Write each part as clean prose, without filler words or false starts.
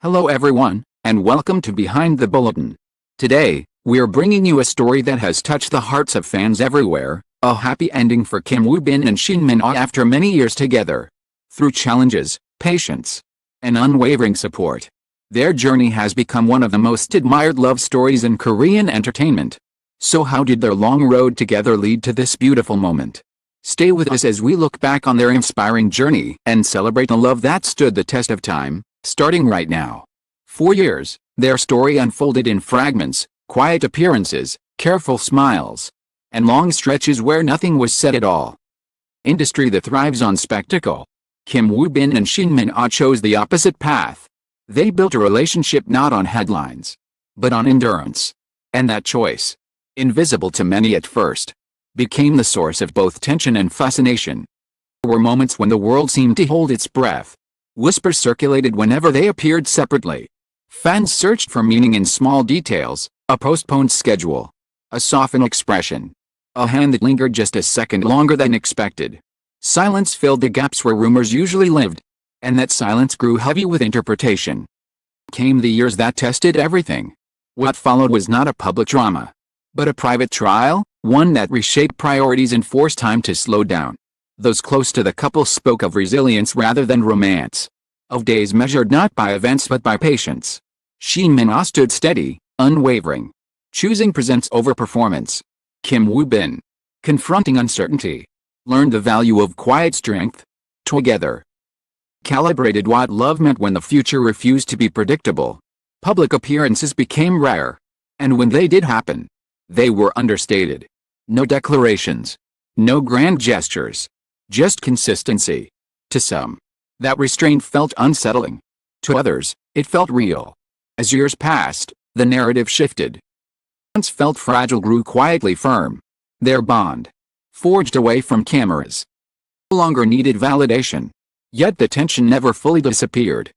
Hello everyone, and welcome to Behind the Bulletin. Today, we're bringing you a story that has touched the hearts of fans everywhere, a happy ending for Kim Woo-bin and Shin Min-ah after many years together. Through challenges, patience, and unwavering support, their journey has become one of the most admired love stories in Korean entertainment. So how did their long road together lead to this beautiful moment? Stay with us as we look back on their inspiring journey and celebrate the love that stood the test of time, starting right now. For years, their story unfolded in fragments, quiet appearances, careful smiles, and long stretches where nothing was said at all. Industry that thrives on spectacle. Kim Woo-bin and Shin Min-ah chose the opposite path. They built a relationship not on headlines, but on endurance. And that choice, invisible to many at first, became the source of both tension and fascination. There were moments when the world seemed to hold its breath. Whispers circulated whenever they appeared separately. Fans searched for meaning in small details, a postponed schedule, a softened expression, a hand that lingered just a second longer than expected. Silence filled the gaps where rumors usually lived, and that silence grew heavy with interpretation. Came the years that tested everything. What followed was not a public drama, but a private trial, one that reshaped priorities and forced time to slow down. Those close to the couple spoke of resilience rather than romance, of days measured not by events but by patience. Shin Min-ah stood steady, unwavering, choosing presence over performance. Kim Woo-bin, confronting uncertainty, learned the value of quiet strength. Together, calibrated what love meant when the future refused to be predictable. Public appearances became rare, and when they did happen, they were understated. No declarations, no grand gestures, just consistency. To some, that restraint felt unsettling. To others, it felt real. As years passed, the narrative shifted. Once felt fragile grew quietly firm. Their bond, forged away from cameras, no longer needed validation. Yet the tension never fully disappeared.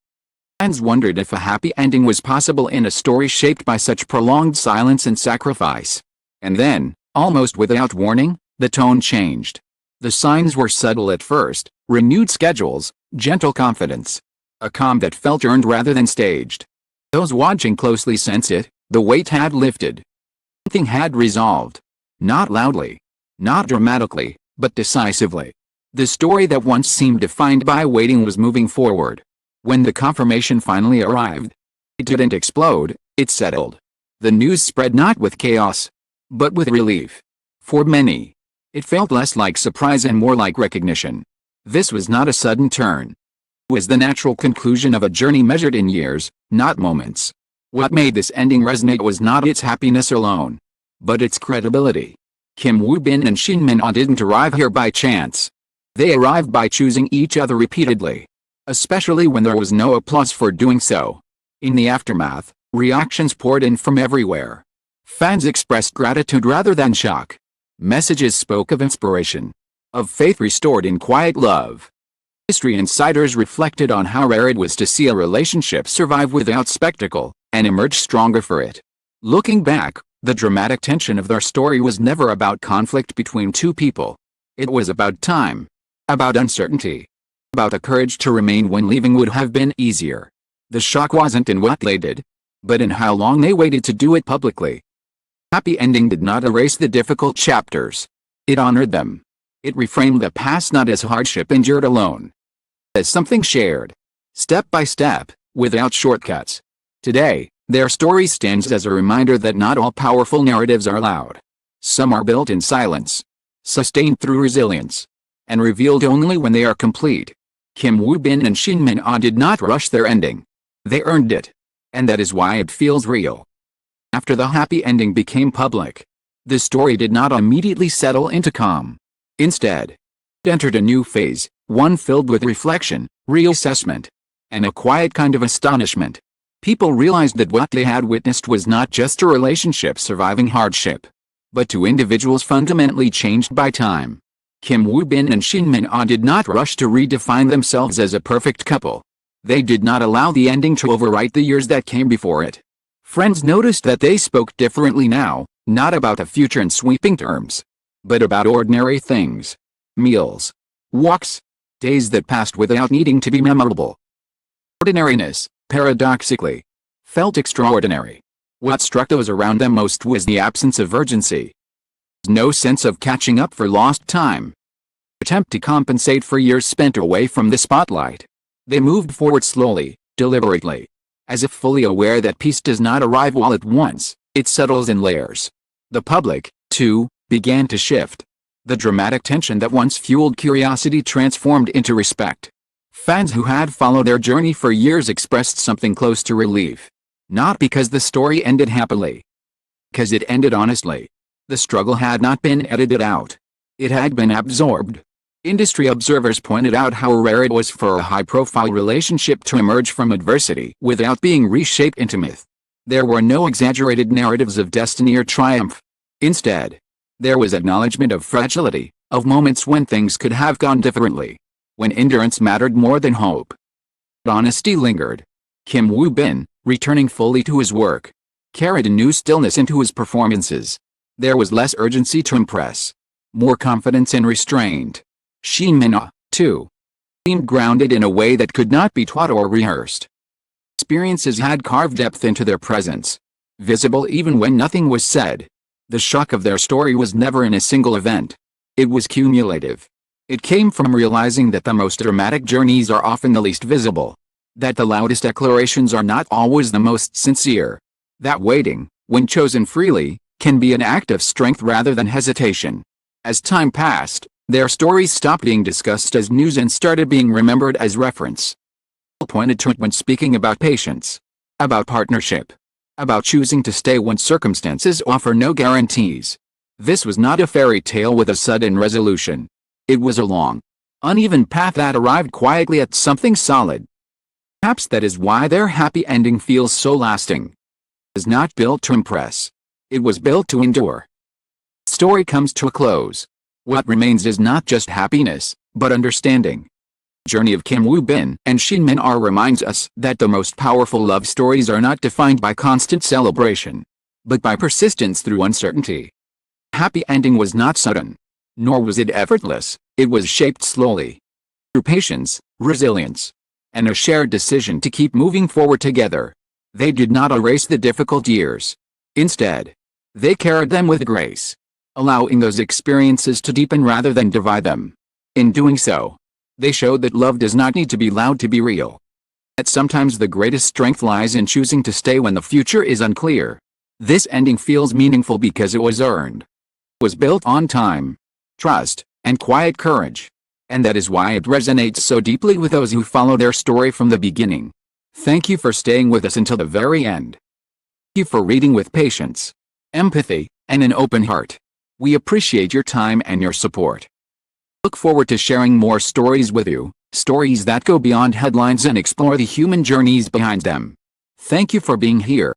Fans wondered if a happy ending was possible in a story shaped by such prolonged silence and sacrifice. And then, almost without warning, the tone changed. The signs were subtle at first: renewed schedules, gentle confidence, a calm that felt earned rather than staged. Those watching closely sensed it. The weight had lifted. Something had resolved. Not loudly, not dramatically, but decisively. The story that once seemed defined by waiting was moving forward. When the confirmation finally arrived, it didn't explode, it settled. The news spread not with chaos, but with relief. For many, it felt less like surprise and more like recognition. This was not a sudden turn. It was the natural conclusion of a journey measured in years, not moments. What made this ending resonate was not its happiness alone, but its credibility. Kim Woo-bin and Shin Min-ah didn't arrive here by chance. They arrived by choosing each other repeatedly, especially when there was no applause for doing so. In the aftermath, reactions poured in from everywhere. Fans expressed gratitude rather than shock. Messages spoke of inspiration, of faith restored in quiet love. History insiders reflected on how rare it was to see a relationship survive without spectacle, and emerge stronger for it. Looking back, the dramatic tension of their story was never about conflict between two people. It was about time, about uncertainty, about the courage to remain when leaving would have been easier. The shock wasn't in what they did, but in how long they waited to do it publicly. Happy ending did not erase the difficult chapters. It honored them. It reframed the past not as hardship endured alone, as something shared, step by step, without shortcuts. Today, their story stands as a reminder that not all powerful narratives are loud. Some are built in silence, sustained through resilience, and revealed only when they are complete. Kim Woo-bin and Shin Min-ah did not rush their ending. They earned it. And that is why it feels real. After the happy ending became public, the story did not immediately settle into calm. Instead, it entered a new phase, one filled with reflection, reassessment, and a quiet kind of astonishment. People realized that what they had witnessed was not just a relationship surviving hardship, but two individuals fundamentally changed by time. Kim Woo-bin and Shin Min-ah did not rush to redefine themselves as a perfect couple. They did not allow the ending to overwrite the years that came before it. Friends noticed that they spoke differently now, not about the future in sweeping terms, but about ordinary things. Meals, walks, days that passed without needing to be memorable. Ordinariness, paradoxically, felt extraordinary. What struck those around them most was the absence of urgency. No sense of catching up for lost time. Attempt to compensate for years spent away from the spotlight. They moved forward slowly, deliberately, as if fully aware that peace does not arrive all at once, it settles in layers. The public, too, began to shift. The dramatic tension that once fueled curiosity transformed into respect. Fans who had followed their journey for years expressed something close to relief. Not because the story ended happily. Because it ended honestly. The struggle had not been edited out. It had been absorbed. Industry observers pointed out how rare it was for a high-profile relationship to emerge from adversity without being reshaped into myth. There were no exaggerated narratives of destiny or triumph. Instead, there was acknowledgement of fragility, of moments when things could have gone differently, when endurance mattered more than hope. Honesty lingered. Kim Woo-bin, returning fully to his work, carried a new stillness into his performances. There was less urgency to impress, more confidence and restraint. Shin Min-ah, too, seemed grounded in a way that could not be taught or rehearsed. Experiences had carved depth into their presence, visible even when nothing was said. The shock of their story was never in a single event. It was cumulative. It came from realizing that the most dramatic journeys are often the least visible. That the loudest declarations are not always the most sincere. That waiting, when chosen freely, can be an act of strength rather than hesitation. As time passed, their stories stopped being discussed as news and started being remembered as reference. People pointed to it when speaking about patience, about partnership, about choosing to stay when circumstances offer no guarantees. This was not a fairy tale with a sudden resolution. It was a long, uneven path that arrived quietly at something solid. Perhaps that is why their happy ending feels so lasting. It was not built to impress. It was built to endure. The story comes to a close. What remains is not just happiness, but understanding. The journey of Kim Woo-bin and Shin Min-ah reminds us that the most powerful love stories are not defined by constant celebration, but by persistence through uncertainty. The happy ending was not sudden, nor was it effortless. It was shaped slowly, through patience, resilience, and a shared decision to keep moving forward together. They did not erase the difficult years. Instead, they carried them with grace, allowing those experiences to deepen rather than divide them. In doing so, they showed that love does not need to be loud to be real. That sometimes the greatest strength lies in choosing to stay when the future is unclear. This ending feels meaningful because it was earned. It was built on time, trust, and quiet courage. And that is why it resonates so deeply with those who follow their story from the beginning. Thank you for staying with us until the very end. Thank you for reading with patience, empathy, and an open heart. We appreciate your time and your support. Look forward to sharing more stories with you, stories that go beyond headlines and explore the human journeys behind them. Thank you for being here.